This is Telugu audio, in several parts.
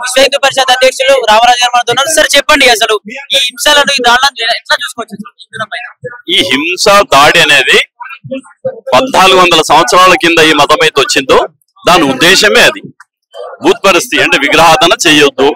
విశ్వ హిందూ పరిషత్ అధ్యక్షులు రామరాజు గారు మనతో ఉన్నారు. సార్ చెప్పండి, అసలు ఈ హింసలను ఈ దాడులను ఎట్లా చూసుకోవచ్చు? ఈ హింస దాడి అనేది 1400 సంవత్సరాల కింద ఈ మతం అయితే వచ్చిందో దాని ఉద్దేశమే అది. భూతపరిస్థితి అంటే విగ్రహాధన చేయొద్దు,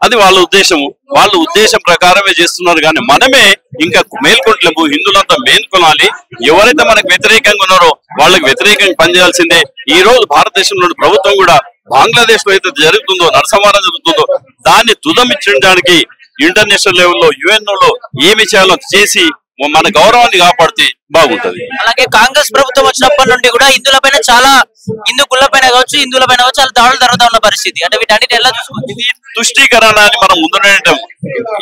అది వాళ్ళ ఉద్దేశము. వాళ్ళ ఉద్దేశం ప్రకారమే చేస్తున్నారు. కానీ మనమే ఇంకా మేల్కొంటలేము. హిందువులంతా మేల్కొనాలి. ఎవరైతే మనకు వ్యతిరేకంగా ఉన్నారో వాళ్ళకి వ్యతిరేకంగా పనిచేయాల్సిందే. ఈ రోజు భారతదేశంలోని ప్రభుత్వం కూడా బంగ్లాదేశ్ లో అయితే జరుగుతుందో, నరసంహారం జరుగుతుందో దాన్ని తుదమిచ్చడానికి ఇంటర్నేషనల్ లెవెల్లో UN లో ఏమి చేయాలో చేసి మన గౌరవాన్ని కాపాడితే బాగుంటది. అలాగే కాంగ్రెస్ ప్రభుత్వం వచ్చినప్పటి నుండి కూడా హిందువులపైన చాలా, హిందూ గుళ్ళపైన కావచ్చు, హిందువులపైన కావచ్చు, చాలా దాడులు జరుగుతూ ఉన్న పరిస్థితి. అంటే వీటన్నిటి ఎలా చూసుకోవచ్చు? ఇది తుష్టీకరణ అని మనం ముందునే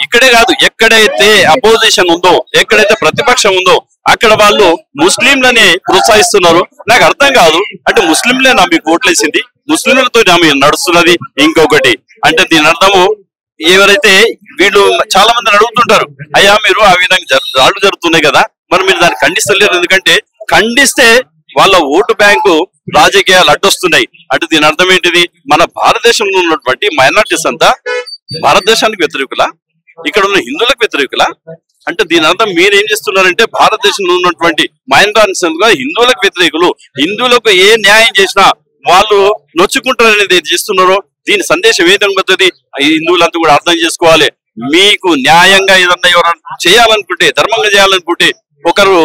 ఇక్కడే కాదు, ఎక్కడైతే అపోజిషన్ ఉందో, ఎక్కడైతే ప్రతిపక్షం ఉందో అక్కడ వాళ్ళు ముస్లింలని ప్రోత్సహిస్తున్నారు. నాకు అర్థం కాదు. అంటే ముస్లింలే నా మీకు ఓట్లేసింది, ముస్లింలతో నడుస్తున్నది. ఇంకొకటి అంటే దీని అర్థము ఎవరైతే వీళ్ళు చాలా మంది అడుగుతుంటారు, అయ్యా మీరు ఆ విధంగా దాడులు జరుగుతున్నాయి కదా, మరి మీరు దాన్ని ఖండిస్తలేరు. ఎందుకంటే ఖండిస్తే వాళ్ళ ఓటు బ్యాంకు రాజకీయాలు అడ్డొస్తున్నాయి. అంటే దీని అర్థం ఏంటిది? మన భారతదేశంలో ఉన్నటువంటి మైనారిటీస్ అంతా భారతదేశానికి వ్యతిరేకులా, ఇక్కడ ఉన్న హిందువులకు వ్యతిరేకులా? అంటే దీని అర్థం మీరేం చేస్తున్నారంటే భారతదేశంలో ఉన్నటువంటి మైనారిటీస్ హిందువులకు వ్యతిరేకులు, హిందువులకు ఏ న్యాయం చేసినా వాళ్ళు నొచ్చుకుంటారు అనేది చేస్తున్నారో దీని సందేశం ఏదైనా హిందువులంతా కూడా అర్థం చేసుకోవాలి. మీకు న్యాయంగా ఏదన్నా ఎవరైనా చేయాలనుకుంటే, ధర్మంగా చేయాలనుకుంటే ఒకరు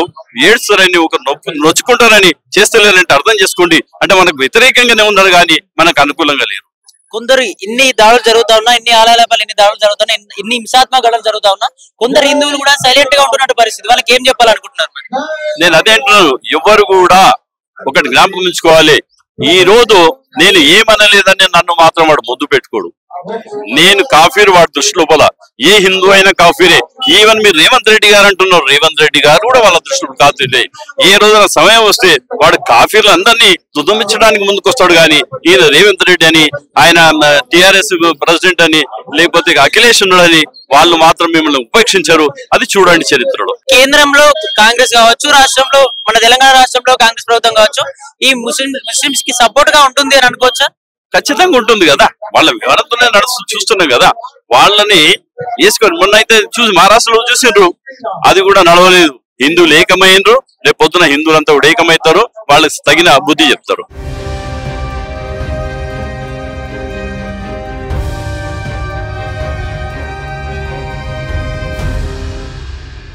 ఏడ్స్తారని, ఒకరు నొచ్చుకుంటారని చేస్తలేరంటే అర్థం చేసుకోండి. అంటే మనకు వ్యతిరేకంగానే ఉన్నారు కానీ మనకు అనుకూలంగా లేరు. కొందరు ఇన్ని దాడులు జరుగుతా ఉన్నా, ఇన్ని ఆలయాలపై ఇన్ని దాడులు జరుగుతున్నా, ఇన్ని హింసాత్మక గడలు జరుగుతా ఉన్నా, కొందరు హిందువులు కూడా సైలెంట్ గా ఉంటున్నట్టు పరిస్థితి. వాళ్ళకి ఏం చెప్పాలనుకుంటున్నారు? నేను అదే అంటున్నాను, ఎవరు కూడా ఒకటి జ్ఞాపకం ఉంచుకోవాలి. ఈ రోజు నేను ఏమనలేదని నన్ను మాత్రం వాడు ముద్దు పెట్టుకోడు. నేను కాఫీర్ వాడి దృష్టి లోపల ఏ హిందూ అయినా కాఫీరే. ఈవెన్ మీరు రేవంత్ రెడ్డి గారు అంటున్నారు, రేవంత్ రెడ్డి గారు కూడా వాళ్ళ దృష్టిలో కాఫీరే. ఏ రోజున సమయం వస్తే వాడు కాఫీర్లు అందరినీ తుదమించడానికి ముందుకు వస్తాడు. కానీ ఈయన రేవంత్ రెడ్డి అని, ఆయన TRS ప్రెసిడెంట్ అని, లేకపోతే అఖిలేష్ అని వాళ్ళు మాత్రం మిమ్మల్ని ఉపేక్షించారు. అది చూడండి చరిత్రలో. కేంద్రంలో కాంగ్రెస్ కావచ్చు, రాష్ట్రంలో మన తెలంగాణ రాష్ట్రంలో కాంగ్రెస్ ప్రభుత్వం కావచ్చు, ఈ ముస్లింస్ కి సపోర్ట్ గా ఉంటుంది అని అనుకోవచ్చా? ఖచ్చితంగా ఉంటుంది కదా. వాళ్ళ వివరంతోనే చూస్తున్నాం కదా. వాళ్ళని వేసుకొని మొన్న అయితే మహారాష్ట్రలో చూసిండ్రు, అది కూడా నడవలేదు. హిందువులు ఏకమైనరు, రేపు పొద్దున హిందువులంతా కూడా ఏకమవుతారు. వాళ్ళకి తగిన బుద్ధి చెప్తారు.